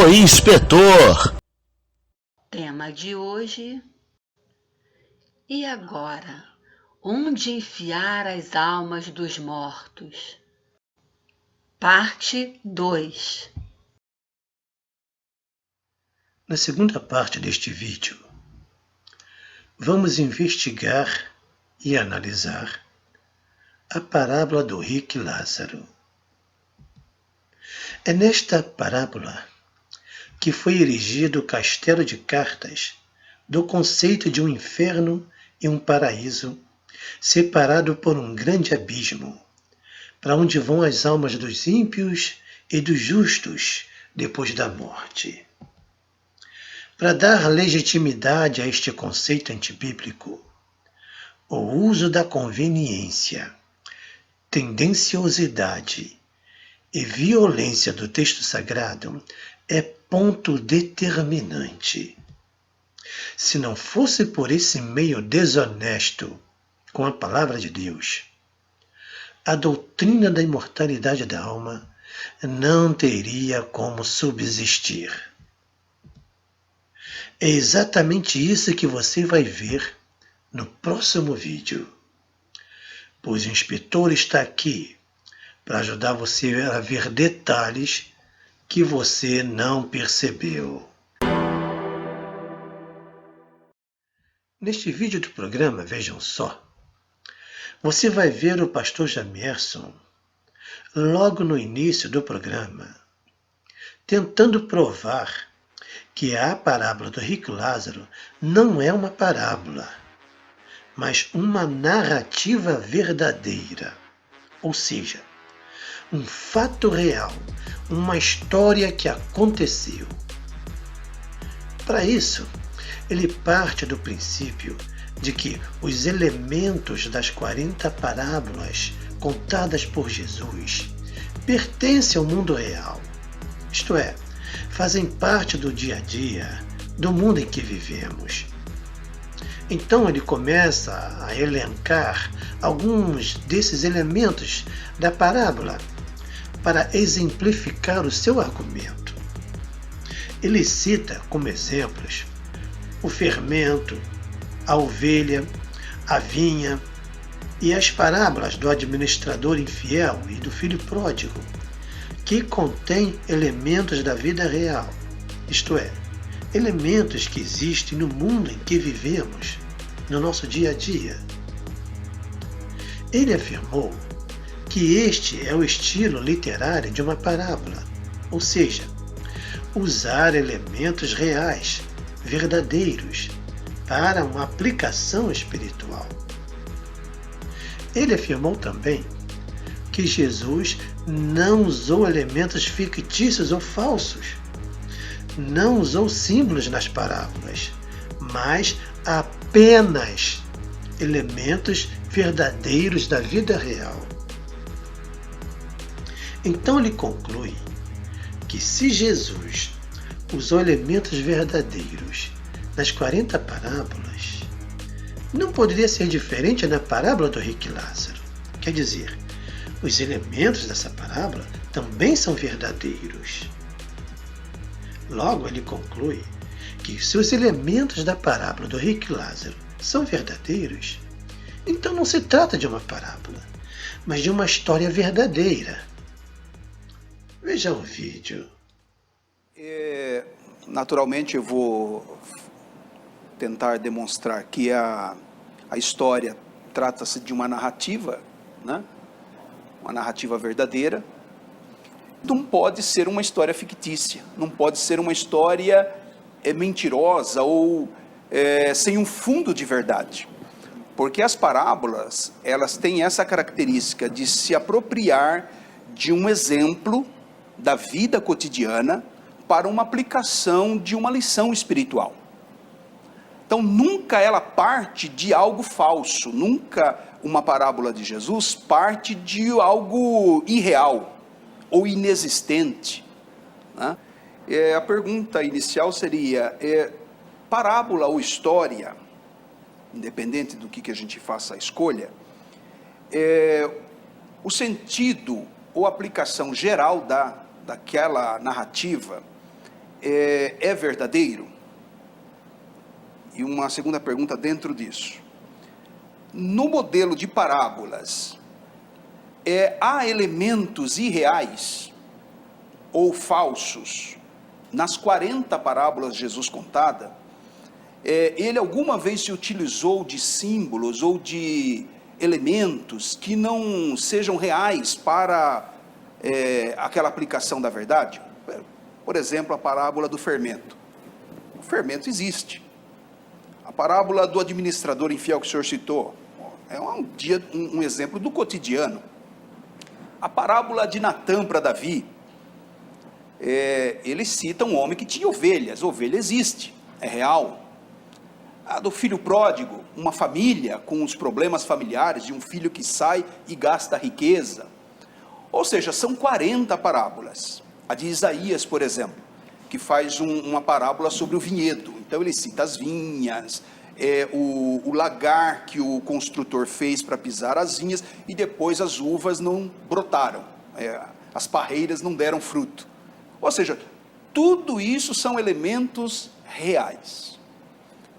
O Inspetor. Tema de hoje: e agora? Onde enfiar as almas dos mortos? Parte 2. Na segunda parte deste vídeo, vamos investigar e analisar a parábola do rico e Lázaro. É nesta parábola que foi erigido o castelo de cartas do conceito de um inferno e um paraíso, separado por um grande abismo, para onde vão as almas dos ímpios e dos justos depois da morte. Para dar legitimidade a este conceito antibíblico, o uso da conveniência, tendenciosidade e violência do texto sagrado é ponto determinante. Se não fosse por esse meio desonesto com a palavra de Deus, a doutrina da imortalidade da alma não teria como subsistir. É exatamente isso que você vai ver no próximo vídeo, pois o inspetor está aqui para ajudar você a ver detalhes que você não percebeu. Neste vídeo do programa, vejam só, você vai ver o pastor Jamerson, logo no início do programa, tentando provar que a parábola do rico Lázaro não é uma parábola, mas uma narrativa verdadeira, ou seja, um fato real, uma história que aconteceu. Para isso, ele parte do princípio de que os elementos das 40 parábolas contadas por Jesus pertencem ao mundo real, isto é, fazem parte do dia a dia, do mundo em que vivemos. Então ele começa a elencar alguns desses elementos da parábola para exemplificar o seu argumento. Ele cita como exemplos o fermento, a ovelha, a vinha e as parábolas do administrador infiel e do filho pródigo, que contêm elementos da vida real, isto é, elementos que existem no mundo em que vivemos, no nosso dia a dia. Ele afirmou que este é o estilo literário de uma parábola, ou seja, usar elementos reais, verdadeiros, para uma aplicação espiritual. Ele afirmou também que Jesus não usou elementos fictícios ou falsos, não usou símbolos nas parábolas, mas apenas elementos verdadeiros da vida real. Então ele conclui que se Jesus usou elementos verdadeiros nas 40 parábolas, não poderia ser diferente na parábola do rico e Lázaro. Quer dizer, os elementos dessa parábola também são verdadeiros. Logo, ele conclui que se os elementos da parábola do rico e Lázaro são verdadeiros, então não se trata de uma parábola, mas de uma história verdadeira. Veja o vídeo. Naturalmente, eu vou tentar demonstrar que a história trata-se de uma narrativa, né? Uma narrativa verdadeira. Não pode ser uma história fictícia, não pode ser uma história mentirosa ou sem um fundo de verdade. Porque as parábolas, elas têm essa característica de se apropriar de um exemplo da vida cotidiana para uma aplicação de uma lição espiritual. Então, nunca ela parte de algo falso, nunca uma parábola de Jesus parte de algo irreal ou inexistente, né? A pergunta inicial seria, parábola ou história, independente do que a gente faça a escolha, o sentido ou aplicação geral daquela narrativa, é verdadeiro? E uma segunda pergunta dentro disso. No modelo de parábolas, há elementos irreais ou falsos nas 40 parábolas de Jesus contada? Ele alguma vez se utilizou de símbolos ou de elementos que não sejam reais para aquela aplicação da verdade? Por exemplo, a parábola do fermento. O fermento existe. A parábola do administrador infiel que o senhor citou é um exemplo do cotidiano. A parábola de Natã para Davi, ele cita um homem que tinha ovelhas. Ovelha existe, é real. A do filho pródigo, uma família com os problemas familiares de um filho que sai e gasta riqueza. Ou seja, são 40 parábolas. A de Isaías, por exemplo, que faz uma parábola sobre o vinhedo. Então ele cita as vinhas, o lagar que o construtor fez para pisar as vinhas, e depois as uvas não brotaram, as parreiras não deram fruto. Ou seja, tudo isso são elementos reais.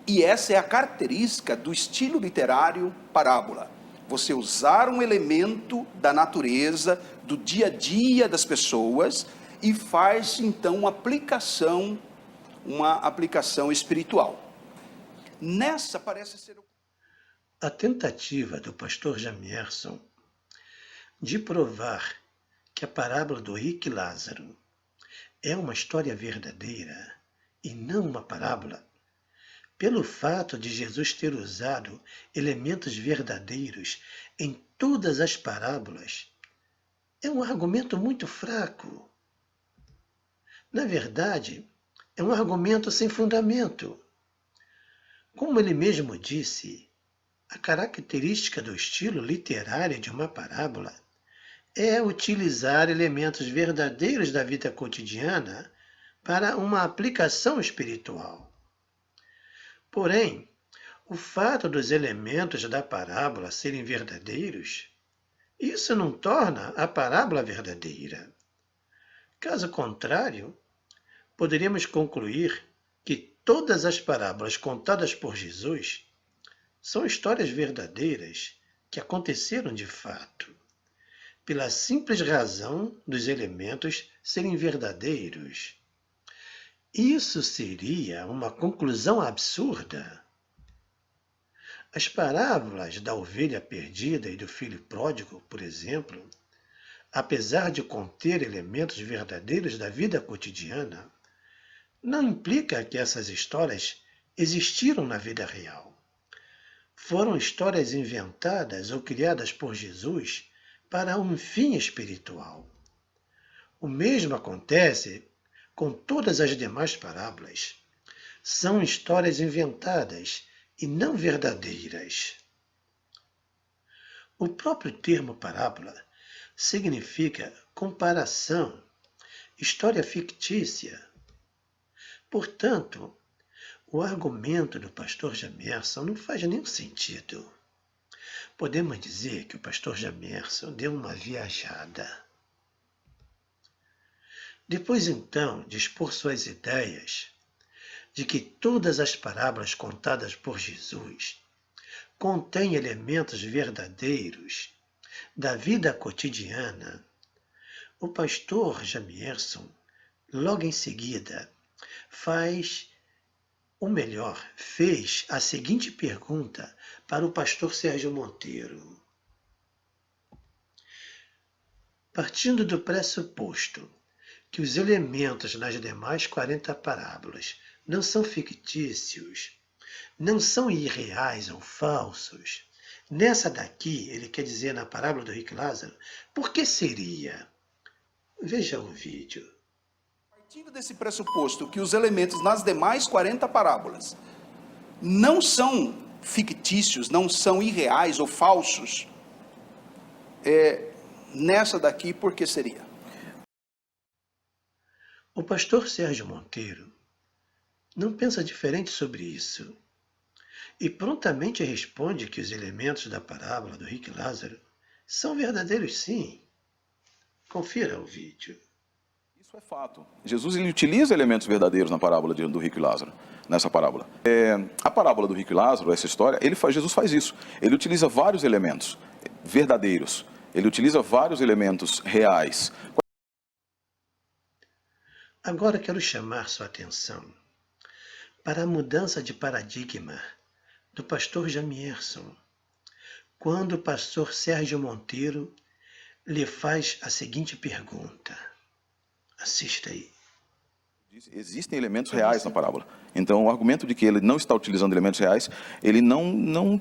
E essa é a característica do estilo literário parábola. Você usar um elemento da natureza, do dia a dia das pessoas, e faz então uma aplicação espiritual. Nessa parece ser a tentativa do pastor Jamierson de provar que a parábola do rico e Lázaro é uma história verdadeira e não uma parábola, pelo fato de Jesus ter usado elementos verdadeiros em todas as parábolas, é um argumento muito fraco. Na verdade, é um argumento sem fundamento. Como ele mesmo disse, a característica do estilo literário de uma parábola é utilizar elementos verdadeiros da vida cotidiana para uma aplicação espiritual. Porém, o fato dos elementos da parábola serem verdadeiros, isso não torna a parábola verdadeira. Caso contrário, poderíamos concluir que todas as parábolas contadas por Jesus são histórias verdadeiras que aconteceram de fato, pela simples razão dos elementos serem verdadeiros. Isso seria uma conclusão absurda. As parábolas da ovelha perdida e do filho pródigo, por exemplo, apesar de conter elementos verdadeiros da vida cotidiana, não implica que essas histórias existiram na vida real. Foram histórias inventadas ou criadas por Jesus para um fim espiritual. O mesmo acontece com todas as demais parábolas. São histórias inventadas e não verdadeiras. O próprio termo parábola significa comparação, história fictícia. Portanto, o argumento do pastor Jamierson não faz nenhum sentido. Podemos dizer que o pastor Jamierson deu uma viajada. Depois, então, de expor suas ideias de que todas as parábolas contadas por Jesus contêm elementos verdadeiros da vida cotidiana, o pastor Jamierson, logo em seguida, fez a seguinte pergunta para o pastor Sérgio Monteiro. Partindo do pressuposto que os elementos nas demais 40 parábolas não são fictícios, não são irreais ou falsos, nessa daqui, ele quer dizer na parábola do rico e Lázaro, por que seria? Veja o vídeo. Partindo desse pressuposto que os elementos nas demais 40 parábolas não são fictícios, não são irreais ou falsos, nessa daqui, por que seria? O pastor Sérgio Monteiro não pensa diferente sobre isso e prontamente responde que os elementos da parábola do rico e Lázaro são verdadeiros, sim. Confira o vídeo. Isso é fato. Jesus ele utiliza elementos verdadeiros na parábola do rico e Lázaro, nessa parábola. A parábola do rico e Lázaro, essa história, Jesus faz isso. Ele utiliza vários elementos verdadeiros. Ele utiliza vários elementos reais. Agora quero chamar sua atenção para a mudança de paradigma do pastor Jamierson, quando o pastor Sérgio Monteiro lhe faz a seguinte pergunta. Assista aí. Existem elementos reais na parábola. Então, o argumento de que ele não está utilizando elementos reais, ele não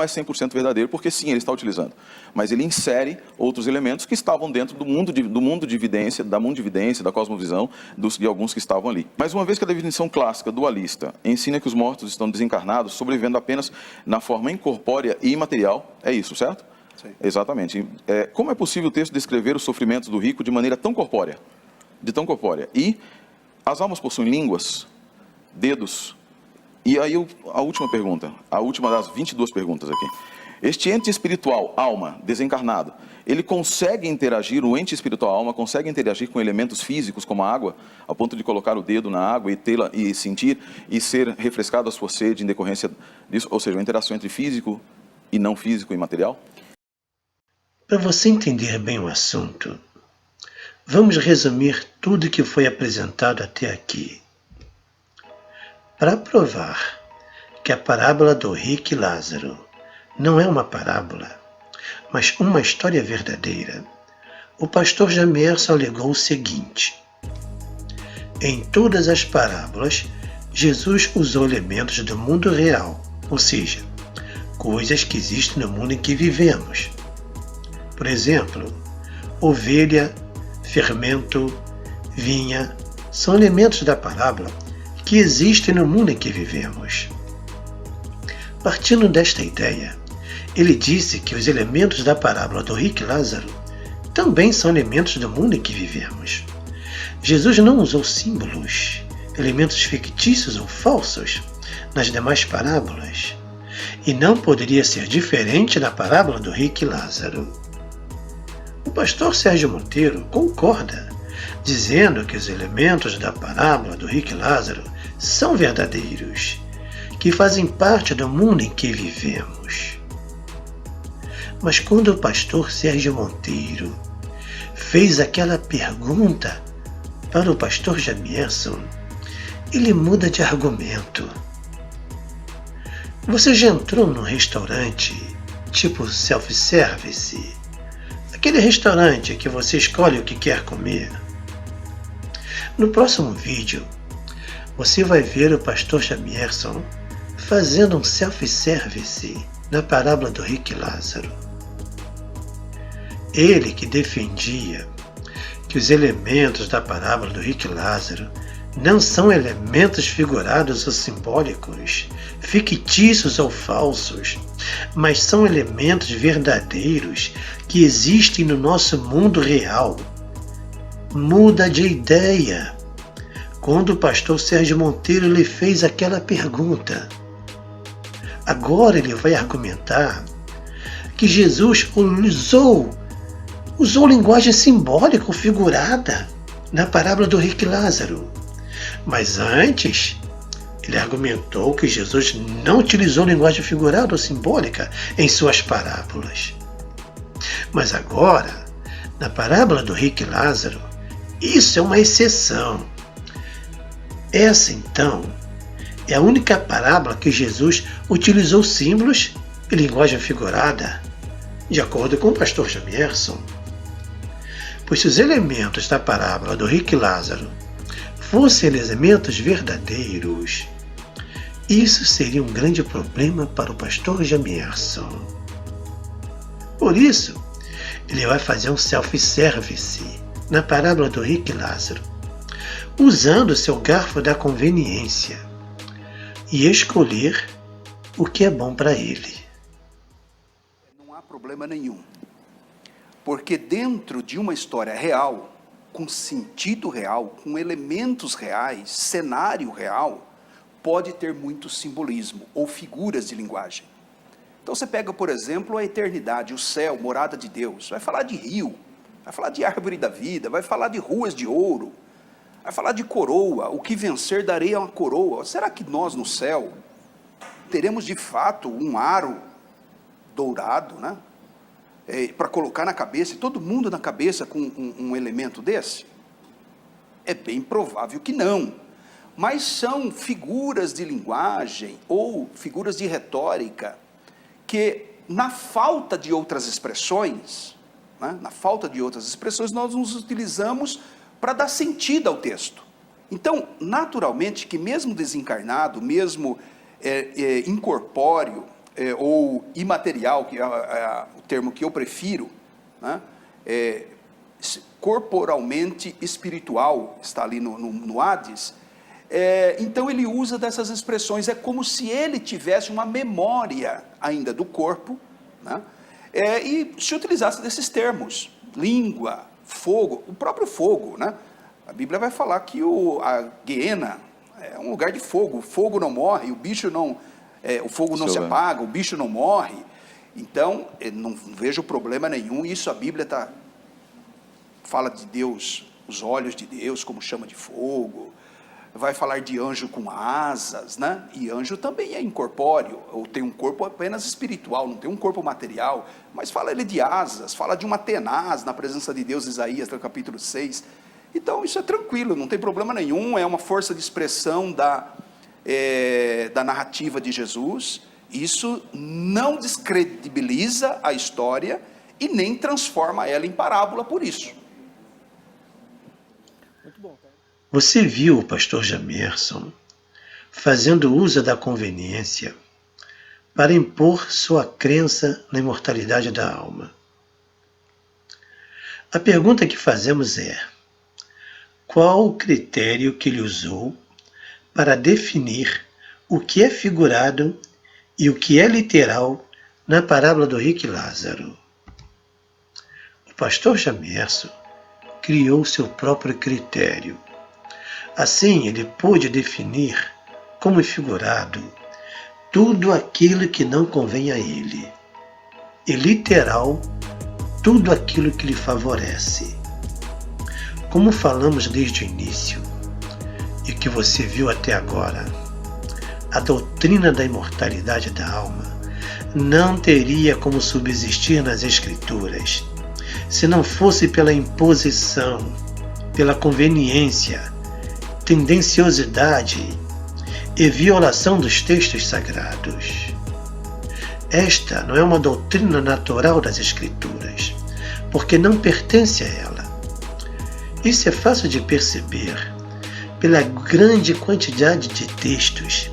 é 100% verdadeiro, porque sim, ele está utilizando. Mas ele insere outros elementos que estavam dentro do mundo de evidência, da cosmovisão, de alguns que estavam ali. Mas uma vez que a definição clássica dualista ensina que os mortos estão desencarnados, sobrevivendo apenas na forma incorpórea e imaterial, é isso, certo? Sim. Exatamente. Como é possível o texto descrever os sofrimentos do rico de maneira tão corpórea? E as almas possuem línguas, dedos. E aí a última pergunta, a última das 22 perguntas aqui. Este ente espiritual, alma, desencarnado, ele consegue interagir, o ente espiritual, alma, consegue interagir com elementos físicos como a água, ao ponto de colocar o dedo na água e tê-la e sentir e ser refrescado a sua sede em decorrência disso? Ou seja, uma interação entre físico e não físico e material? Para você entender bem o assunto, vamos resumir tudo que foi apresentado até aqui. Para provar que a parábola do rico e Lázaro não é uma parábola, mas uma história verdadeira, o pastor Jamierson alegou o seguinte. Em todas as parábolas, Jesus usou elementos do mundo real, ou seja, coisas que existem no mundo em que vivemos. Por exemplo, ovelha, fermento, vinha, são elementos da parábola que existem no mundo em que vivemos. Partindo desta ideia, ele disse que os elementos da parábola do rico e Lázaro também são elementos do mundo em que vivemos. Jesus não usou símbolos, elementos fictícios ou falsos nas demais parábolas, e não poderia ser diferente na parábola do rico e Lázaro. O pastor Sérgio Monteiro concorda, dizendo que os elementos da parábola do rico e Lázaro são verdadeiros, que fazem parte do mundo em que vivemos. Mas quando o pastor Sérgio Monteiro fez aquela pergunta para o pastor Jamierson, ele muda de argumento. Você já entrou num restaurante tipo self-service? Aquele restaurante que você escolhe o que quer comer? No próximo vídeo, você vai ver o pastor Jamierson fazendo um self-service na parábola do rico e Lázaro. Ele que defendia que os elementos da parábola do rico e Lázaro não são elementos figurados ou simbólicos, fictícios ou falsos, mas são elementos verdadeiros que existem no nosso mundo real. Muda de ideia quando o pastor Sérgio Monteiro lhe fez aquela pergunta. Agora ele vai argumentar que Jesus usou linguagem simbólica ou figurada na parábola do rico e Lázaro. Mas antes, ele argumentou que Jesus não utilizou linguagem figurada ou simbólica em suas parábolas. Mas agora, na parábola do rico e Lázaro, isso é uma exceção. Essa, então, é a única parábola que Jesus utilizou símbolos e linguagem figurada, de acordo com o pastor Jamierson. Pois se os elementos da parábola do rico e Lázaro fossem elementos verdadeiros, isso seria um grande problema para o pastor Jamierson. Por isso, ele vai fazer um self-service na parábola do rico e Lázaro, usando o seu garfo da conveniência e escolher o que é bom para ele. Não há problema nenhum, porque dentro de uma história real, com sentido real, com elementos reais, cenário real, pode ter muito simbolismo ou figuras de linguagem. Então você pega, por exemplo, a eternidade, o céu, morada de Deus, vai falar de rio, vai falar de árvore da vida, vai falar de ruas de ouro, vai falar de coroa, o que vencer darei a uma coroa. Será que nós no céu teremos de fato um aro dourado, né? Para colocar na cabeça, e todo mundo na cabeça com um elemento desse? É bem provável que não. Mas são figuras de linguagem ou figuras de retórica que, na falta de outras expressões, né, nós nos utilizamos para dar sentido ao texto. Então, naturalmente, que mesmo desencarnado, mesmo incorpóreo ou imaterial, que é o termo que eu prefiro, né, corporalmente espiritual, está ali no Hades, então ele usa dessas expressões, é como se ele tivesse uma memória ainda do corpo, né, e se utilizasse desses termos, língua, fogo, o próprio fogo, né? A Bíblia vai falar que a Guiena é um lugar de fogo, o fogo não morre, o fogo não se apaga, o bicho não morre. Então, não vejo problema nenhum, isso a Bíblia fala de Deus, os olhos de Deus como chama de fogo, vai falar de anjo com asas, né? E anjo também é incorpóreo, ou tem um corpo apenas espiritual, não tem um corpo material, mas fala ele de asas, fala de uma tenaz na presença de Deus, Isaías, no capítulo 6, então isso é tranquilo, não tem problema nenhum, é uma força de expressão da narrativa de Jesus, isso não descredibiliza a história e nem transforma ela em parábola por isso. Muito bom, cara. Você viu o pastor Jamerson fazendo uso da conveniência para impor sua crença na imortalidade da alma. A pergunta que fazemos é: qual o critério que ele usou para definir o que é figurado e o que é literal na parábola do rico e Lázaro? O pastor Jamerson criou seu próprio critério. Assim, ele pôde definir como figurado tudo aquilo que não convém a ele, e literal tudo aquilo que lhe favorece. Como falamos desde o início, e que você viu até agora, a doutrina da imortalidade da alma não teria como subsistir nas Escrituras, se não fosse pela imposição, pela conveniência, tendenciosidade e violação dos textos sagrados. Esta não é uma doutrina natural das Escrituras, porque não pertence a ela. Isso é fácil de perceber pela grande quantidade de textos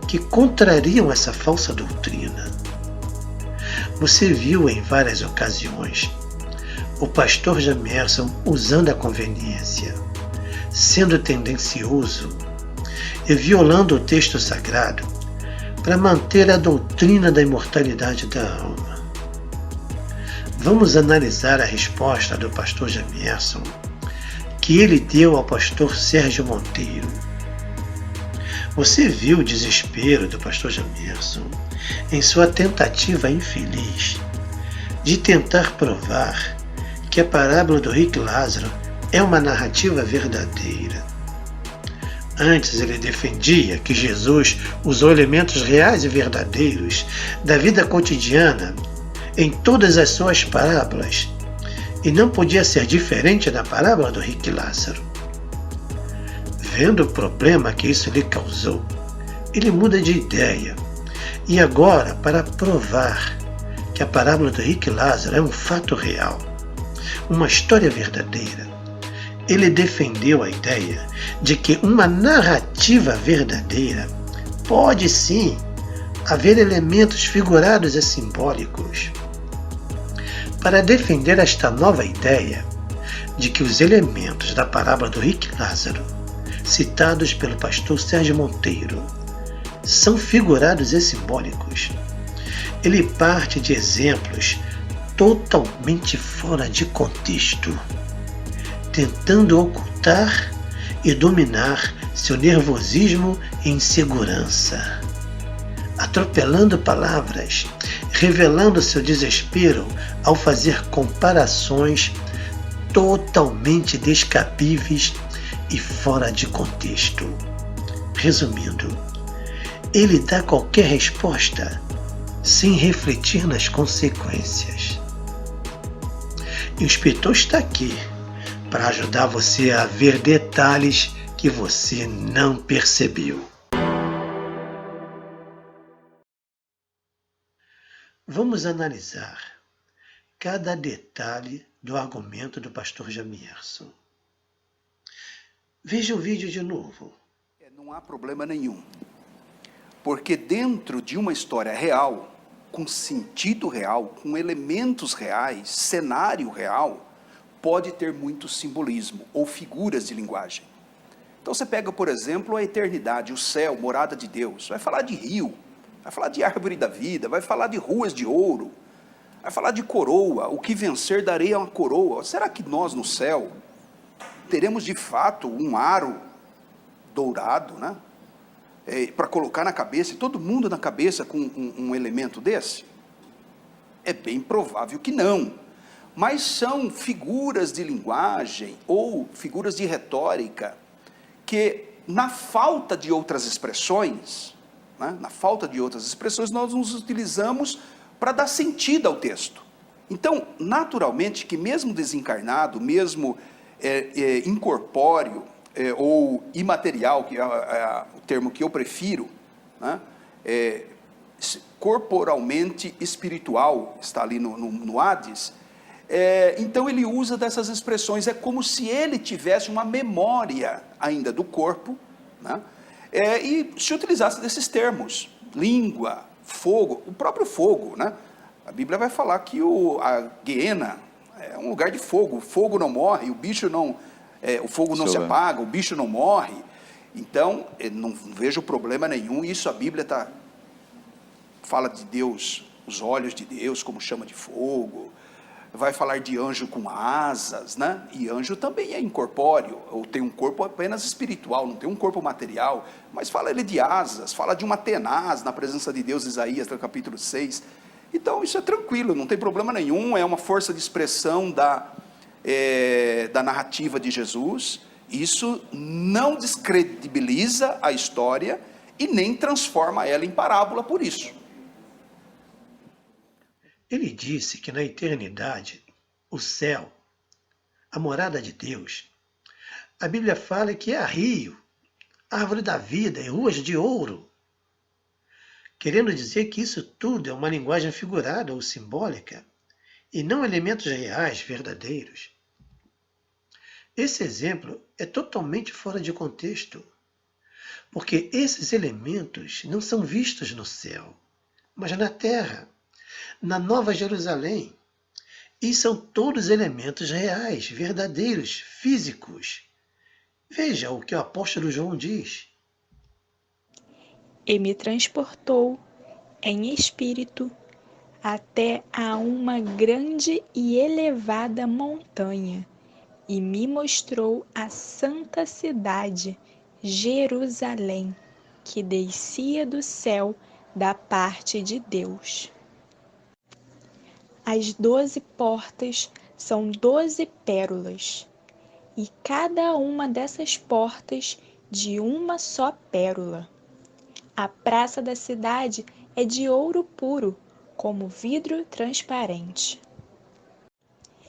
que contrariam essa falsa doutrina. Você viu em várias ocasiões o pastor Jamerson usando a conveniência, sendo tendencioso e violando o texto sagrado para manter a doutrina da imortalidade da alma. Vamos analisar a resposta do pastor Jamerson que ele deu ao pastor Sérgio Monteiro. Você viu o desespero do pastor Jamerson em sua tentativa infeliz de tentar provar que a parábola do rico e Lázaro é uma narrativa verdadeira. Antes ele defendia que Jesus usou elementos reais e verdadeiros da vida cotidiana em todas as suas parábolas, e não podia ser diferente da parábola do rico e Lázaro. Vendo o problema que isso lhe causou, ele muda de ideia, e agora, para provar que a parábola do rico e Lázaro é um fato real, uma história verdadeira, ele defendeu a ideia de que uma narrativa verdadeira pode sim haver elementos figurados e simbólicos. Para defender esta nova ideia de que os elementos da parábola do rico e Lázaro, citados pelo pastor Sérgio Monteiro, são figurados e simbólicos, ele parte de exemplos totalmente fora de contexto, tentando ocultar e dominar seu nervosismo e insegurança, atropelando palavras, revelando seu desespero ao fazer comparações totalmente descabíveis e fora de contexto. Resumindo, ele dá qualquer resposta sem refletir nas consequências. E o escritor está aqui para ajudar você a ver detalhes que você não percebeu. Vamos analisar cada detalhe do argumento do pastor Jamierson. Veja o vídeo de novo. Não há problema nenhum, porque dentro de uma história real, com sentido real, com elementos reais, cenário real, pode ter muito simbolismo ou figuras de linguagem. Então você pega, por exemplo, a eternidade, o céu, morada de Deus, vai falar de rio, vai falar de árvore da vida, vai falar de ruas de ouro, vai falar de coroa, o que vencer darei a uma coroa. Será que nós no céu teremos de fato um aro dourado, né? Para colocar na cabeça, e todo mundo na cabeça com um elemento desse? É bem provável que não. Mas são figuras de linguagem ou figuras de retórica que, na falta de outras expressões, né, nós nos utilizamos para dar sentido ao texto. Então, naturalmente, que mesmo desencarnado, mesmo incorpóreo ou imaterial, que é o termo que eu prefiro, né, corporalmente espiritual, está ali no Hades, então ele usa dessas expressões, é como se ele tivesse uma memória ainda do corpo, né, e se utilizasse desses termos, língua, fogo, o próprio fogo, né? A Bíblia vai falar que a Guiena é um lugar de fogo, o fogo não morre, o fogo não se apaga, o bicho não morre. Então, não vejo problema nenhum, isso a Bíblia fala de Deus, os olhos de Deus como chama de fogo, vai falar de anjo com asas, né? E anjo também é incorpóreo, ou tem um corpo apenas espiritual, não tem um corpo material, mas fala ele de asas, fala de uma tenaz na presença de Deus, Isaías, no capítulo 6, então isso é tranquilo, não tem problema nenhum, é uma força de expressão da narrativa de Jesus, isso não descredibiliza a história e nem transforma ela em parábola por isso. Ele disse que na eternidade, o céu, a morada de Deus, a Bíblia fala que há rio, árvore da vida e ruas de ouro, querendo dizer que isso tudo é uma linguagem figurada ou simbólica, e não elementos reais, verdadeiros. Esse exemplo é totalmente fora de contexto, porque esses elementos não são vistos no céu, mas na terra, na Nova Jerusalém, e são todos elementos reais, verdadeiros, físicos. Veja o que o apóstolo João diz. E me transportou em espírito até a uma grande e elevada montanha, e me mostrou a santa cidade, Jerusalém, que descia do céu da parte de Deus. As 12 portas são 12 pérolas, e cada uma dessas portas de uma só pérola. A praça da cidade é de ouro puro, como vidro transparente.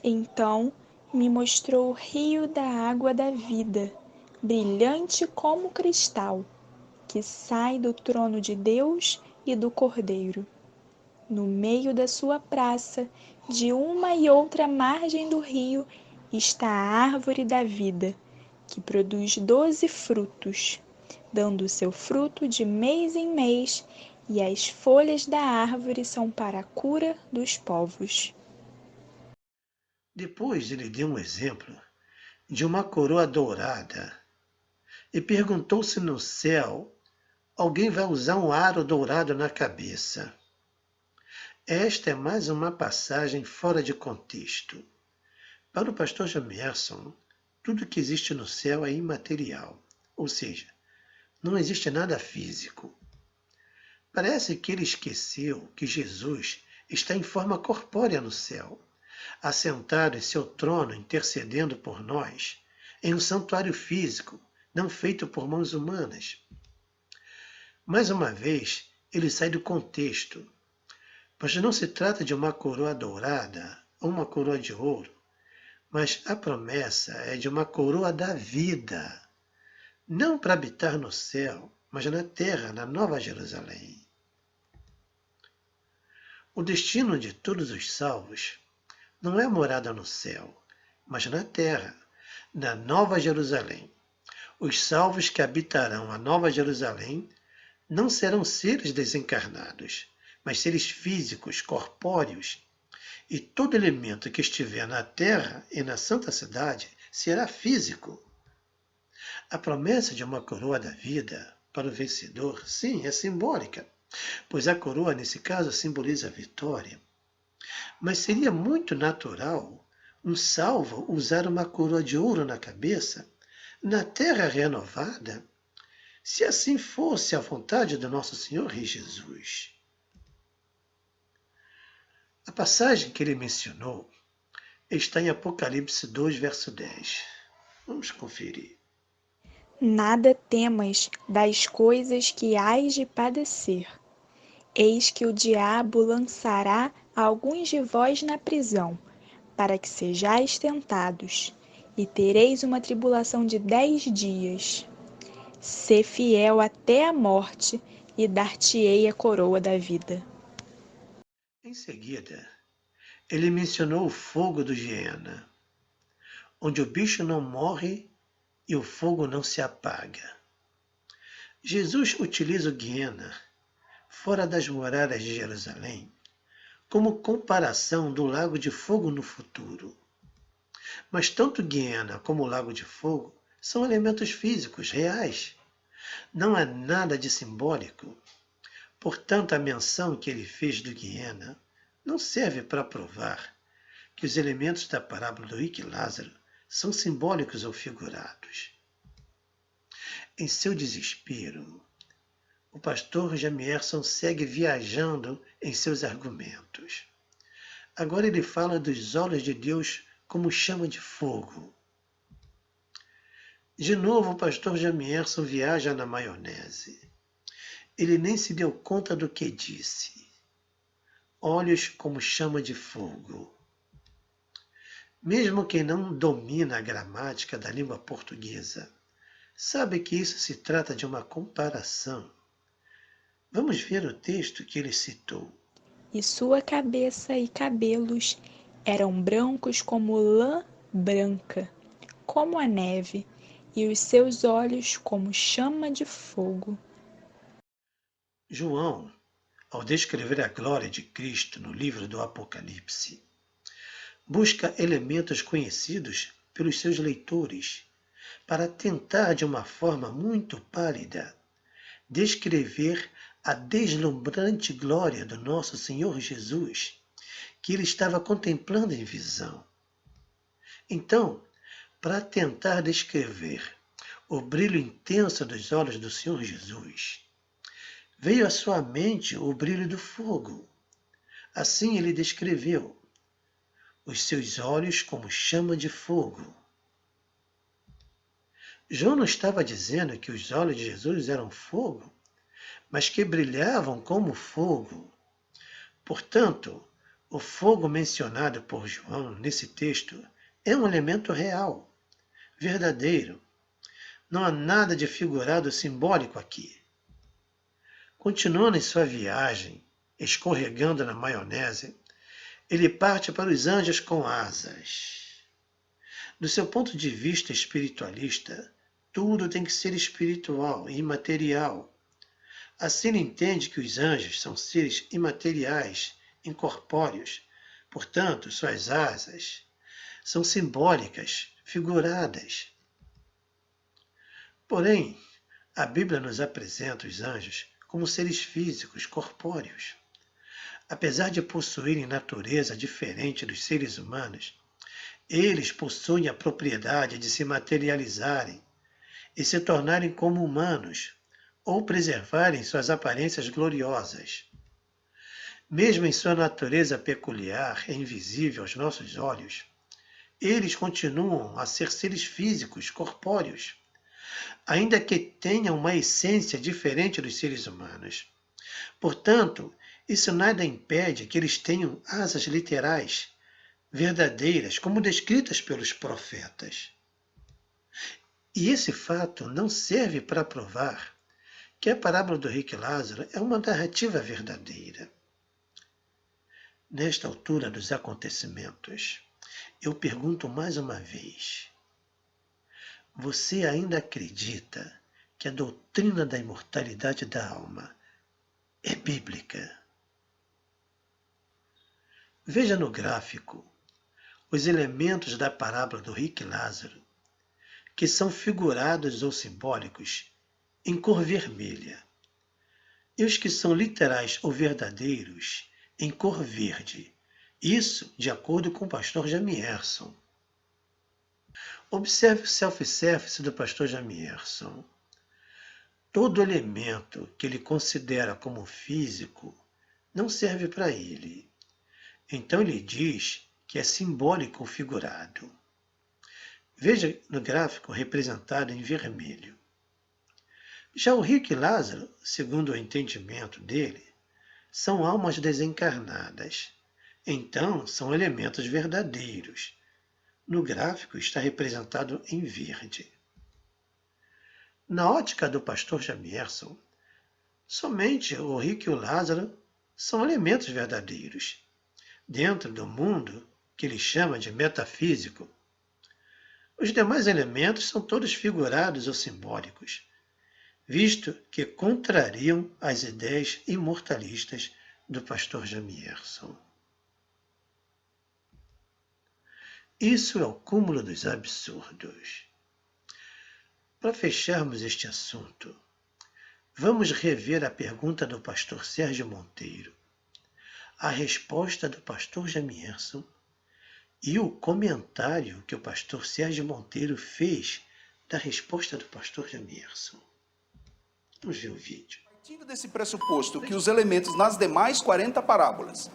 Então me mostrou o rio da água da vida, brilhante como cristal, que sai do trono de Deus e do Cordeiro. No meio da sua praça, de uma e outra margem do rio, está a árvore da vida, que produz 12 frutos, dando seu fruto de mês em mês, e as folhas da árvore são para a cura dos povos. Depois ele deu um exemplo de uma coroa dourada e perguntou se no céu alguém vai usar um aro dourado na cabeça. Esta é mais uma passagem fora de contexto. Para o pastor Jamierson, tudo que existe no céu é imaterial, ou seja, não existe nada físico. Parece que ele esqueceu que Jesus está em forma corpórea no céu, assentado em seu trono intercedendo por nós, em um santuário físico, não feito por mãos humanas. Mais uma vez, ele sai do contexto, pois não se trata de uma coroa dourada ou uma coroa de ouro, mas a promessa é de uma coroa da vida, não para habitar no céu, mas na terra, na Nova Jerusalém. O destino de todos os salvos não é morada no céu, mas na terra, na Nova Jerusalém. Os salvos que habitarão a Nova Jerusalém não serão seres desencarnados, mas seres físicos, corpóreos, e todo elemento que estiver na terra e na santa cidade será físico. A promessa de uma coroa da vida para o vencedor, sim, é simbólica, pois a coroa, nesse caso, simboliza a vitória. Mas seria muito natural um salvo usar uma coroa de ouro na cabeça, na terra renovada, se assim fosse a vontade do nosso Senhor Rei Jesus. A passagem que ele mencionou está em Apocalipse 2, verso 10. Vamos conferir. Nada temas das coisas que hás de padecer. Eis que o diabo lançará alguns de vós na prisão, para que sejais tentados, e tereis uma tribulação de 10 dias. Sê fiel até a morte, e dar-te-ei a coroa da vida. Em seguida, ele mencionou o fogo do Geena, onde o bicho não morre e o fogo não se apaga. Jesus utiliza o Geena, fora das muralhas de Jerusalém, como comparação do lago de fogo no futuro. Mas tanto Geena como o lago de fogo são elementos físicos, reais. Não há nada de simbólico. Portanto, a menção que ele fez do Geena não serve para provar que os elementos da parábola do rico e Lázaro são simbólicos ou figurados. Em seu desespero, o pastor Jamierson segue viajando em seus argumentos. Agora ele fala dos olhos de Deus como chama de fogo. De novo, o pastor Jamierson viaja na maionese. Ele nem se deu conta do que disse. Olhos como chama de fogo. Mesmo quem não domina a gramática da língua portuguesa, sabe que isso se trata de uma comparação. Vamos ver o texto que ele citou. E sua cabeça e cabelos eram brancos como lã branca, como a neve, e os seus olhos como chama de fogo. João, ao descrever a glória de Cristo no livro do Apocalipse, busca elementos conhecidos pelos seus leitores para tentar, de uma forma muito pálida, descrever a deslumbrante glória do nosso Senhor Jesus, que ele estava contemplando em visão. Então, para tentar descrever o brilho intenso dos olhos do Senhor Jesus, veio à sua mente o brilho do fogo. Assim ele descreveu: os seus olhos como chama de fogo. João não estava dizendo que os olhos de Jesus eram fogo, mas que brilhavam como fogo. Portanto, o fogo mencionado por João nesse texto é um elemento real, verdadeiro. Não há nada de figurado simbólico aqui. Continuando em sua viagem, escorregando na maionese, ele parte para os anjos com asas. Do seu ponto de vista espiritualista, tudo tem que ser espiritual e imaterial. Assim ele entende que os anjos são seres imateriais, incorpóreos. Portanto, suas asas são simbólicas, figuradas. Porém, a Bíblia nos apresenta os anjos como seres físicos, corpóreos. Apesar de possuírem natureza diferente dos seres humanos, eles possuem a propriedade de se materializarem e se tornarem como humanos, ou preservarem suas aparências gloriosas. Mesmo em sua natureza peculiar e invisível aos nossos olhos, eles continuam a ser seres físicos, corpóreos, ainda que tenham uma essência diferente dos seres humanos. Portanto, isso nada impede que eles tenham asas literais, verdadeiras, como descritas pelos profetas. E esse fato não serve para provar que a parábola do rico e Lázaro é uma narrativa verdadeira. Nesta altura dos acontecimentos, eu pergunto mais uma vez: você ainda acredita que a doutrina da imortalidade da alma é bíblica? Veja no gráfico os elementos da parábola do rico e Lázaro, que são figurados ou simbólicos em cor vermelha, e os que são literais ou verdadeiros em cor verde. Isso de acordo com o pastor Jamierson. Observe o self-service do pastor Jamierson. Todo elemento que ele considera como físico não serve para ele. Então ele diz que é simbólico ou figurado. Veja no gráfico representado em vermelho. Já o rico e Lázaro, segundo o entendimento dele, são almas desencarnadas. Então, são elementos verdadeiros. No gráfico está representado em verde. Na ótica do pastor Jamierson, somente o rico e o Lázaro são elementos verdadeiros, dentro do mundo que ele chama de metafísico. Os demais elementos são todos figurados ou simbólicos, visto que contrariam as ideias imortalistas do pastor Jamierson. Isso é o cúmulo dos absurdos. Para fecharmos este assunto, vamos rever a pergunta do pastor Sérgio Monteiro, a resposta do pastor Jamierson e o comentário que o pastor Sérgio Monteiro fez da resposta do pastor Jamierson. Vamos ver o vídeo. Partindo desse pressuposto que os elementos nas demais 40 parábolas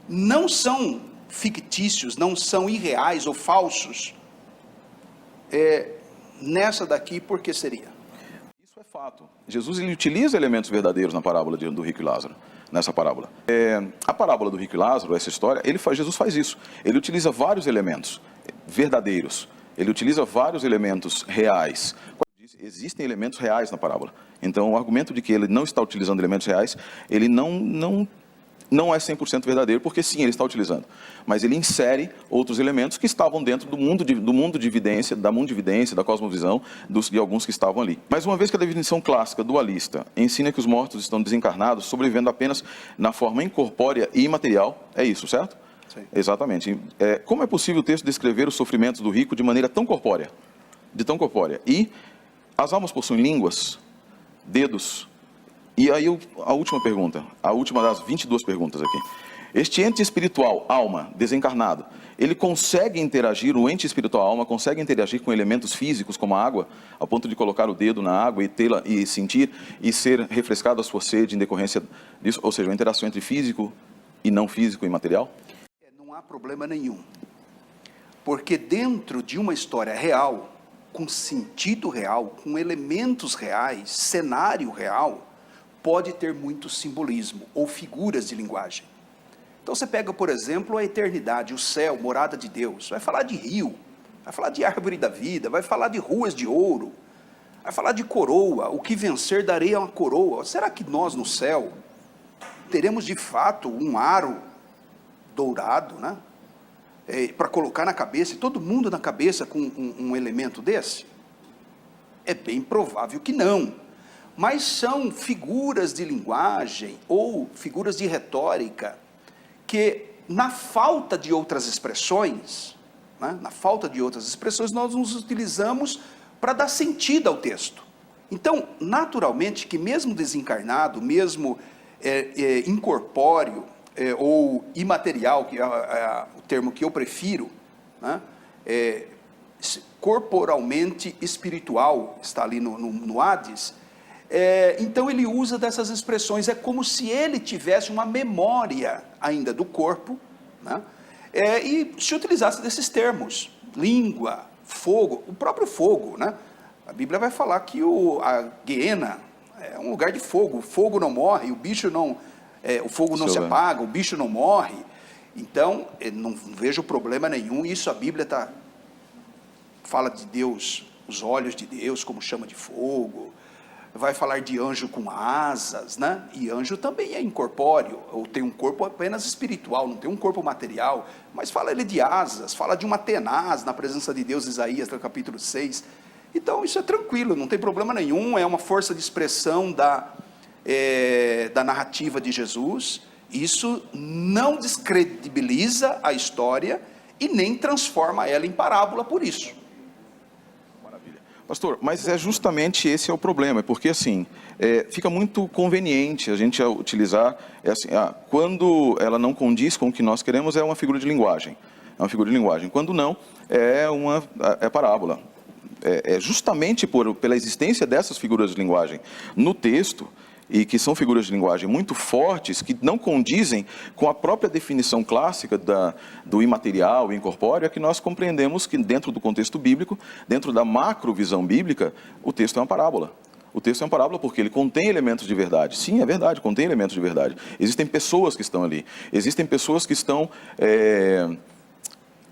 não são fictícios, não são irreais ou falsos, nessa daqui, por que seria? Isso é fato. Jesus ele utiliza elementos verdadeiros na parábola do rico e Lázaro, nessa parábola. A parábola do rico e Lázaro, essa história, Jesus faz isso. Ele utiliza vários elementos verdadeiros. Ele utiliza vários elementos reais. Existem elementos reais na parábola. Então, o argumento de que ele não está utilizando elementos reais, ele não é 100% verdadeiro, porque sim, ele está utilizando. Mas ele insere outros elementos que estavam dentro do mundo de evidência, da mundividência, da cosmovisão, de alguns que estavam ali. Mas uma vez que a definição clássica dualista ensina que os mortos estão desencarnados, sobrevivendo apenas na forma incorpórea e imaterial, é isso, certo? Sim. Exatamente. Como é possível o texto descrever os sofrimentos do rico de maneira tão corpórea? E as almas possuem línguas, dedos. E aí a última pergunta, a última das 22 perguntas aqui. Este ente espiritual, alma, desencarnado, ele consegue interagir, o ente espiritual, alma, consegue interagir com elementos físicos como a água, a ponto de colocar o dedo na água e sentir e ser refrescado a sua sede em decorrência disso? Ou seja, uma interação entre físico e não físico e material? Não há problema nenhum. Porque dentro de uma história real, com sentido real, com elementos reais, cenário real, pode ter muito simbolismo ou figuras de linguagem. Então você pega, por exemplo, a eternidade, o céu, morada de Deus, vai falar de rio, vai falar de árvore da vida, vai falar de ruas de ouro, vai falar de coroa, o que vencer darei a uma coroa. Será que nós no céu teremos de fato um aro dourado, né? Para colocar na cabeça, e todo mundo na cabeça com um elemento desse? É bem provável que não. Mas são figuras de linguagem ou figuras de retórica que, na falta de outras expressões, né, nós nos utilizamos para dar sentido ao texto. Então, naturalmente, que mesmo desencarnado, mesmo incorpóreo ou imaterial, que é o termo que eu prefiro, né, corporalmente espiritual, está ali no Hades, Então ele usa dessas expressões, é como se ele tivesse uma memória ainda do corpo, né? E se utilizasse desses termos, língua, fogo, o próprio fogo, né? A Bíblia vai falar que a Guiena é um lugar de fogo, o fogo não morre, o bicho não, o fogo não se apaga, o bicho não morre. Então, não vejo problema nenhum, isso a Bíblia fala de Deus, os olhos de Deus como chama de fogo, vai falar de anjo com asas, né? E anjo também é incorpóreo, ou tem um corpo apenas espiritual, não tem um corpo material, mas fala ele de asas, fala de uma tenaz na presença de Deus, Isaías, no capítulo 6, então isso é tranquilo, não tem problema nenhum, é uma força de expressão da narrativa de Jesus, isso não descredibiliza a história e nem transforma ela em parábola por isso. Pastor, mas justamente esse é o problema, porque assim, fica muito conveniente a gente utilizar, quando ela não condiz com o que nós queremos, é uma figura de linguagem. É uma figura de linguagem. Quando não, é parábola. Justamente pela existência dessas figuras de linguagem no texto, e que são figuras de linguagem muito fortes, que não condizem com a própria definição clássica do imaterial e incorpóreo, é que nós compreendemos que dentro do contexto bíblico, dentro da macrovisão bíblica, o texto é uma parábola. O texto é uma parábola porque ele contém elementos de verdade. Sim, é verdade, contém elementos de verdade. Existem pessoas que estão ali, existem pessoas que estão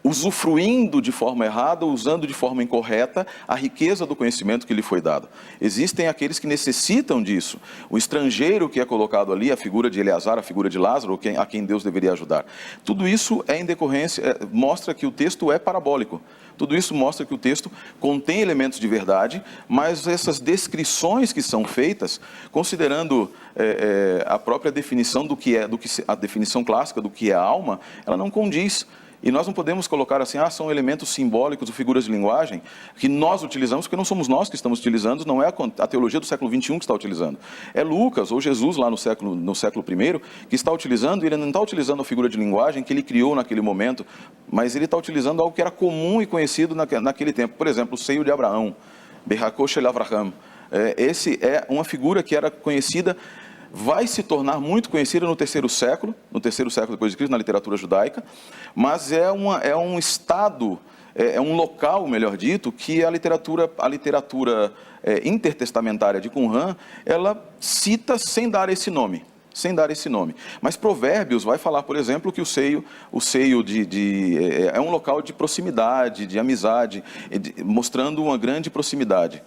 usufruindo de forma errada, usando de forma incorreta a riqueza do conhecimento que lhe foi dado. Existem aqueles que necessitam disso. O estrangeiro que é colocado ali, a figura de Eleazar, a figura de Lázaro, a quem Deus deveria ajudar. Tudo isso é em decorrência, mostra que o texto é parabólico. Tudo isso mostra que o texto contém elementos de verdade, mas essas descrições que são feitas, considerando a própria definição a definição clássica do que é a alma, ela não condiz. E nós não podemos colocar assim, são elementos simbólicos ou figuras de linguagem que nós utilizamos, porque não somos nós que estamos utilizando, não é a teologia do século XXI que está utilizando. É Lucas ou Jesus lá no século I que está utilizando, e ele não está utilizando a figura de linguagem que ele criou naquele momento, mas ele está utilizando algo que era comum e conhecido naquele tempo. Por exemplo, o seio de Abraão, Berrakosh el Avraham. Esse é uma figura que era conhecida, vai se tornar muito conhecida no terceiro século depois de Cristo, na literatura judaica, mas é um estado, é um local, melhor dito, que a literatura intertestamentária de Qumran, ela cita sem dar esse nome. Mas Provérbios vai falar, por exemplo, que o seio é um local de proximidade, de amizade, mostrando uma grande proximidade.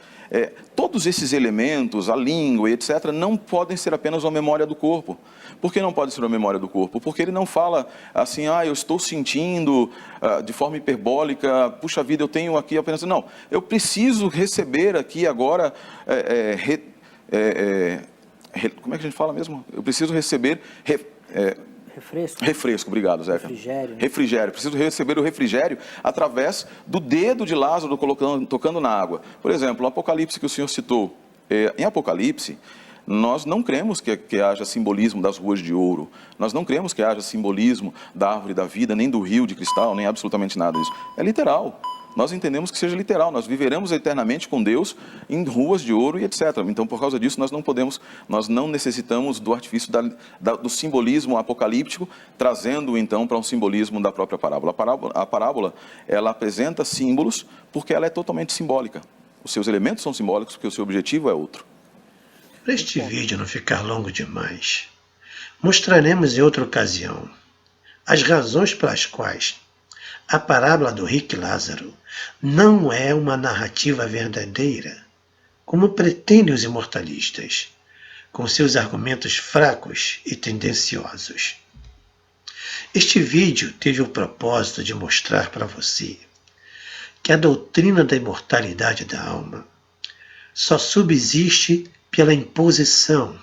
Todos esses elementos, a língua, etc., não podem ser apenas uma memória do corpo. Por que não pode ser uma memória do corpo? Porque ele não fala assim, eu estou sentindo de forma hiperbólica, puxa vida, eu tenho aqui apenas... Não, eu preciso receber aqui agora... como é que a gente fala mesmo? Eu preciso receber... Refresco, obrigado, Zeca. Refrigério. Preciso receber o refrigério através do dedo de Lázaro tocando na água. Por exemplo, o Apocalipse que o senhor citou. Em Apocalipse, nós não cremos que haja simbolismo das ruas de ouro. Nós não cremos que haja simbolismo da árvore da vida, nem do rio de cristal, nem absolutamente nada disso. É literal. Nós entendemos que seja literal, nós viveremos eternamente com Deus em ruas de ouro e etc. Então, por causa disso, nós não necessitamos do artifício do simbolismo apocalíptico, trazendo então para um simbolismo da própria parábola. A parábola, ela apresenta símbolos porque ela é totalmente simbólica. Os seus elementos são simbólicos porque o seu objetivo é outro. Para este vídeo não ficar longo demais, mostraremos em outra ocasião as razões pelas quais a parábola do rico e Lázaro não é uma narrativa verdadeira, como pretendem os imortalistas, com seus argumentos fracos e tendenciosos. Este vídeo teve o propósito de mostrar para você que a doutrina da imortalidade da alma só subsiste pela imposição,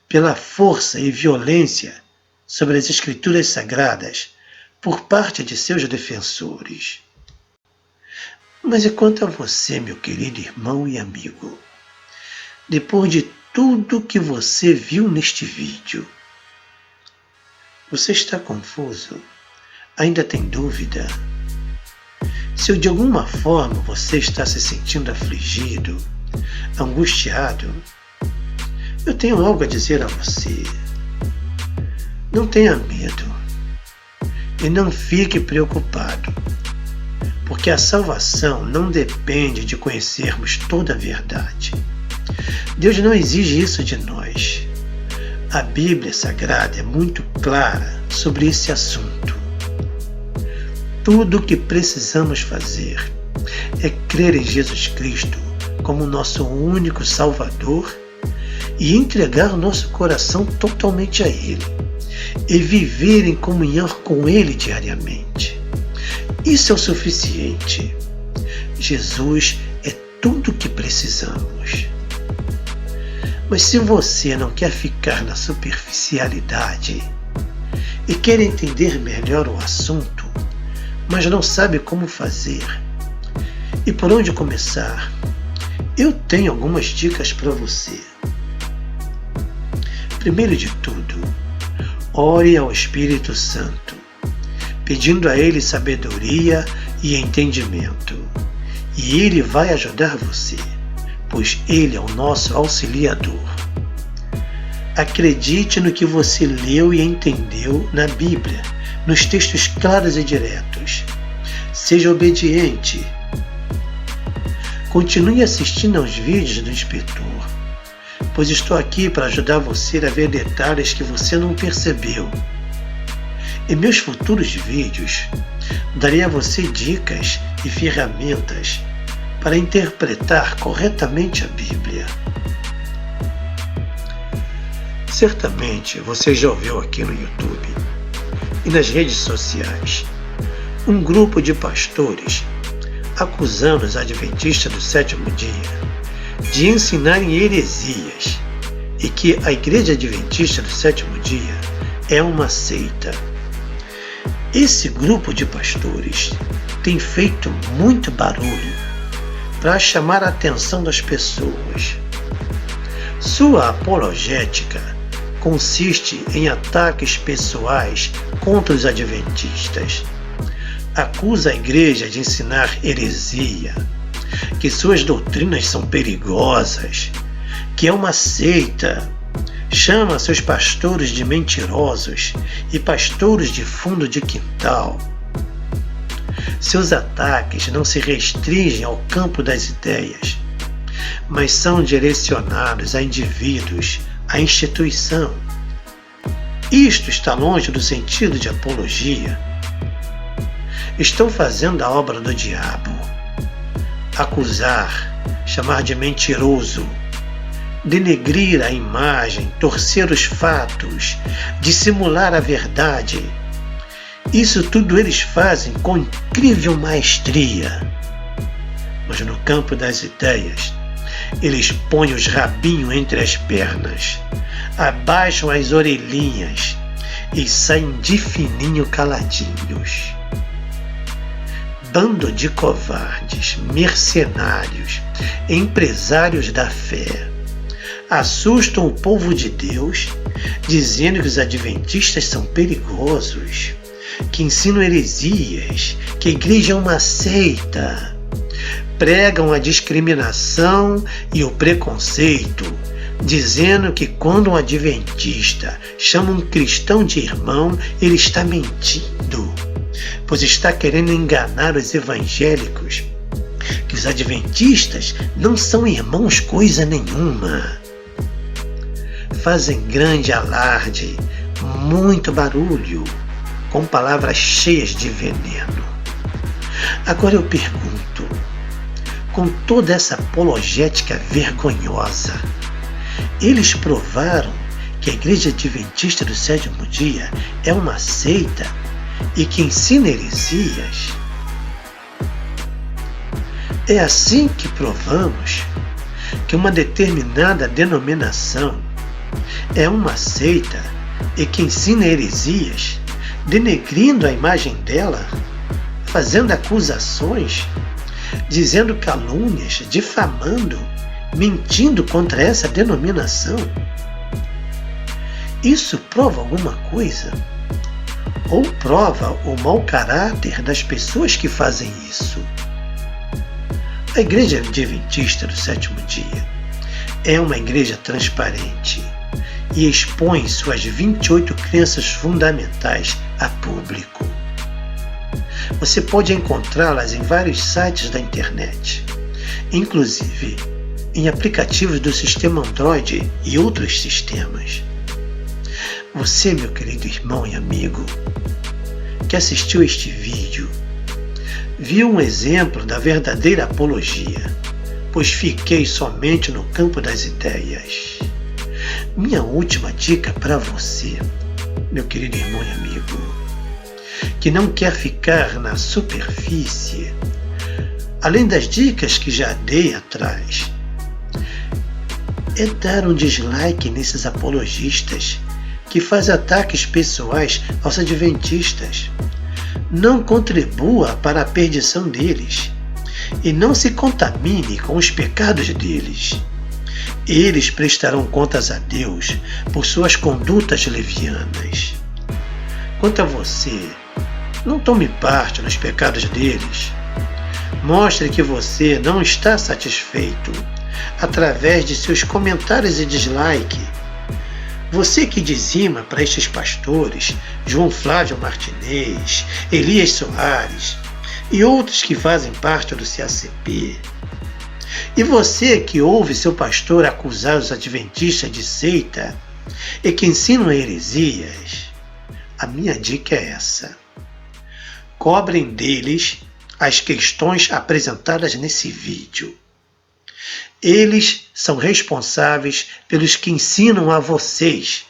pela força e violência sobre as escrituras sagradas por parte de seus defensores. Mas e quanto a você, meu querido irmão e amigo? Depois de tudo que você viu neste vídeo, você está confuso? Ainda tem dúvida? Se de alguma forma você está se sentindo afligido, angustiado, Eu tenho algo a dizer a você. Não tenha medo e não fique preocupado, porque a salvação não depende de conhecermos toda a verdade. Deus não exige isso de nós. A Bíblia Sagrada é muito clara sobre esse assunto. Tudo o que precisamos fazer é crer em Jesus Cristo como nosso único Salvador e entregar o nosso coração totalmente a Ele e viver em comunhão com Ele diariamente. Isso é o suficiente. Jesus é tudo o que precisamos. Mas se você não quer ficar na superficialidade e quer entender melhor o assunto, mas não sabe como fazer e por onde começar, eu tenho algumas dicas para você. Primeiro de tudo, ore ao Espírito Santo, pedindo a Ele sabedoria e entendimento. E Ele vai ajudar você, pois Ele é o nosso auxiliador. Acredite no que você leu e entendeu na Bíblia, nos textos claros e diretos. Seja obediente. Continue assistindo aos vídeos do inspetor, pois estou aqui para ajudar você a ver detalhes que você não percebeu. Em meus futuros vídeos, darei a você dicas e ferramentas para interpretar corretamente a Bíblia. Certamente você já ouviu aqui no YouTube e nas redes sociais um grupo de pastores acusando os adventistas do sétimo dia de ensinarem heresias e que a Igreja Adventista do sétimo dia é uma seita. Esse grupo de pastores tem feito muito barulho para chamar a atenção das pessoas. Sua apologética consiste em ataques pessoais contra os adventistas. Acusa a igreja de ensinar heresia, que suas doutrinas são perigosas, que é uma seita. Chama seus pastores de mentirosos e pastores de fundo de quintal. Seus ataques não se restringem ao campo das ideias, mas são direcionados a indivíduos, a instituição. Isto está longe do sentido de apologia. Estão fazendo a obra do diabo. Acusar, chamar de mentiroso, denegrir a imagem, torcer os fatos, dissimular a verdade. Isso tudo eles fazem com incrível maestria. Mas no campo das ideias, eles põem os rabinhos entre as pernas, abaixam as orelhinhas e saem de fininho caladinhos. Bando de covardes, mercenários, empresários da fé. Assustam o povo de Deus, dizendo que os adventistas são perigosos, que ensinam heresias, que a igreja é uma seita. Pregam a discriminação e o preconceito, dizendo que quando um adventista chama um cristão de irmão, ele está mentindo, pois está querendo enganar os evangélicos, que os adventistas não são irmãos coisa nenhuma. Fazem grande alarde, muito barulho, com palavras cheias de veneno. Agora eu pergunto, com toda essa apologética vergonhosa, eles provaram que a Igreja Adventista do sétimo dia é uma seita e que ensina heresias? É assim que provamos que uma determinada denominação é uma seita e que ensina heresias, denegrindo a imagem dela, fazendo acusações, dizendo calúnias, difamando, mentindo contra essa denominação? Isso prova alguma coisa? Ou prova o mau caráter das pessoas que fazem isso? A Igreja Adventista do sétimo dia é uma igreja transparente e expõe suas 28 crenças fundamentais a público. Você pode encontrá-las em vários sites da internet, inclusive em aplicativos do sistema Android e outros sistemas. Você, meu querido irmão e amigo, que assistiu este vídeo, viu um exemplo da verdadeira apologia, pois fiquei somente no campo das ideias. Minha última dica para você, meu querido irmão e amigo, que não quer ficar na superfície, além das dicas que já dei atrás, é dar um dislike nesses apologistas que fazem ataques pessoais aos adventistas. Não contribua para a perdição deles e não se contamine com os pecados deles. Eles prestarão contas a Deus por suas condutas levianas. Quanto a você, não tome parte nos pecados deles. Mostre que você não está satisfeito através de seus comentários e dislike. Você que dizima para estes pastores, João Flávio Martinez, Elias Soares e outros que fazem parte do CACP. E você que ouve seu pastor acusar os adventistas de seita e que ensinam heresias, a minha dica é essa. Cobrem deles as questões apresentadas nesse vídeo. Eles são responsáveis pelos que ensinam a vocês.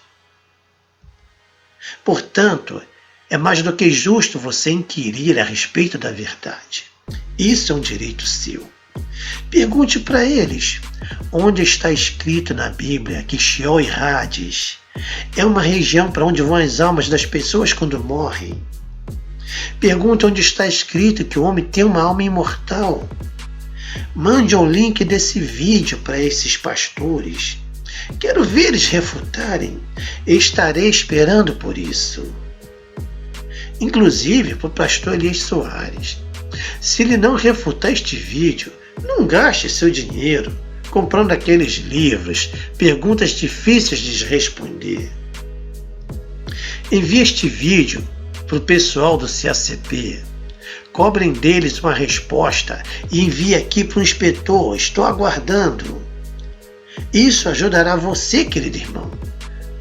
Portanto, é mais do que justo você inquirir a respeito da verdade. Isso é um direito seu. Pergunte para eles onde está escrito na Bíblia que Sheol e Hades é uma região para onde vão as almas das pessoas quando morrem. Pergunte onde está escrito que o homem tem uma alma imortal. Mande o link desse vídeo para esses pastores. Quero ver eles refutarem. Estarei esperando por isso. Inclusive para o pastor Elias Soares. Se ele não refutar este vídeo, não gaste seu dinheiro comprando aqueles livros, perguntas difíceis de responder. Envie este vídeo para o pessoal do CACP. Cobrem deles uma resposta e envie aqui para o inspetor. Estou aguardando. Isso ajudará você, querido irmão,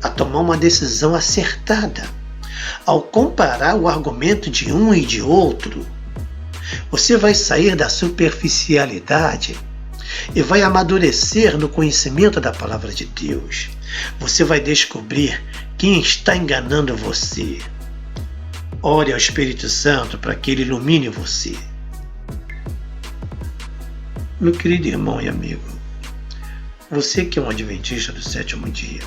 a tomar uma decisão acertada. Ao comparar o argumento de um e de outro, você vai sair da superficialidade e vai amadurecer no conhecimento da palavra de Deus. Você vai descobrir quem está enganando você. Ore ao Espírito Santo para que ele ilumine você. Meu querido irmão e amigo, você que é um adventista do sétimo dia,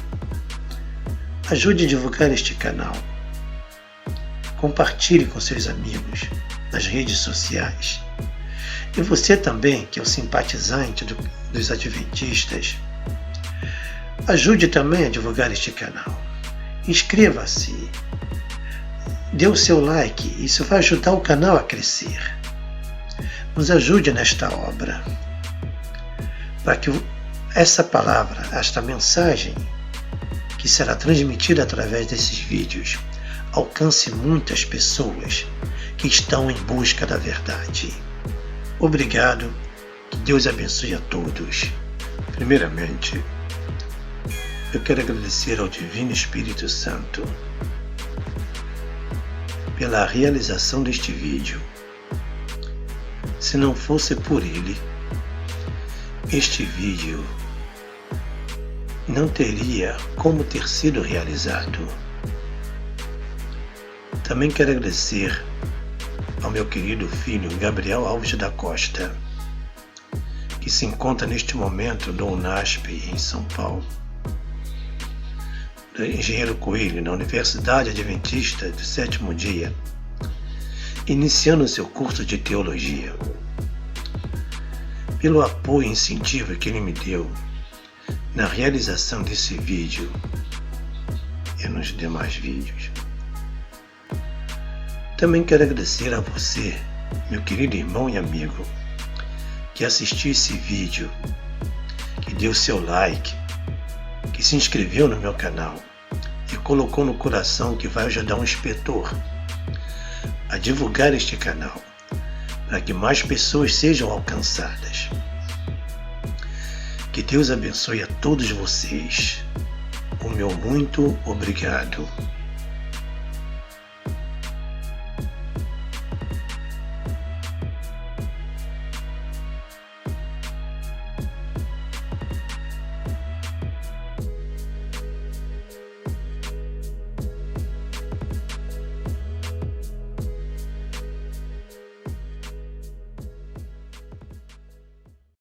ajude a divulgar este canal. Compartilhe com seus amigos nas redes sociais. E você também, que é o simpatizante dos adventistas, ajude também a divulgar este canal. Inscreva-se. Dê o seu like, isso vai ajudar o canal a crescer. Nos ajude nesta obra, para que essa palavra, esta mensagem, que será transmitida através desses vídeos, alcance muitas pessoas que estão em busca da verdade. Obrigado, que Deus abençoe a todos. Primeiramente, eu quero agradecer ao Divino Espírito Santo pela realização deste vídeo. Se não fosse por ele, este vídeo não teria como ter sido realizado. Também quero agradecer ao meu querido filho Gabriel Alves da Costa, que se encontra neste momento no UNASP em São Paulo, do Engenheiro Coelho, na Universidade Adventista do Sétimo Dia, iniciando seu curso de teologia. Pelo apoio e incentivo que ele me deu na realização desse vídeo e nos demais vídeos. Também quero agradecer a você, meu querido irmão e amigo, que assistiu esse vídeo, que que deu seu like, que se inscreveu no meu canal e colocou no coração que vai ajudar um inspetor a divulgar este canal, para que mais pessoas sejam alcançadas. Que Deus abençoe a todos vocês. O meu muito obrigado.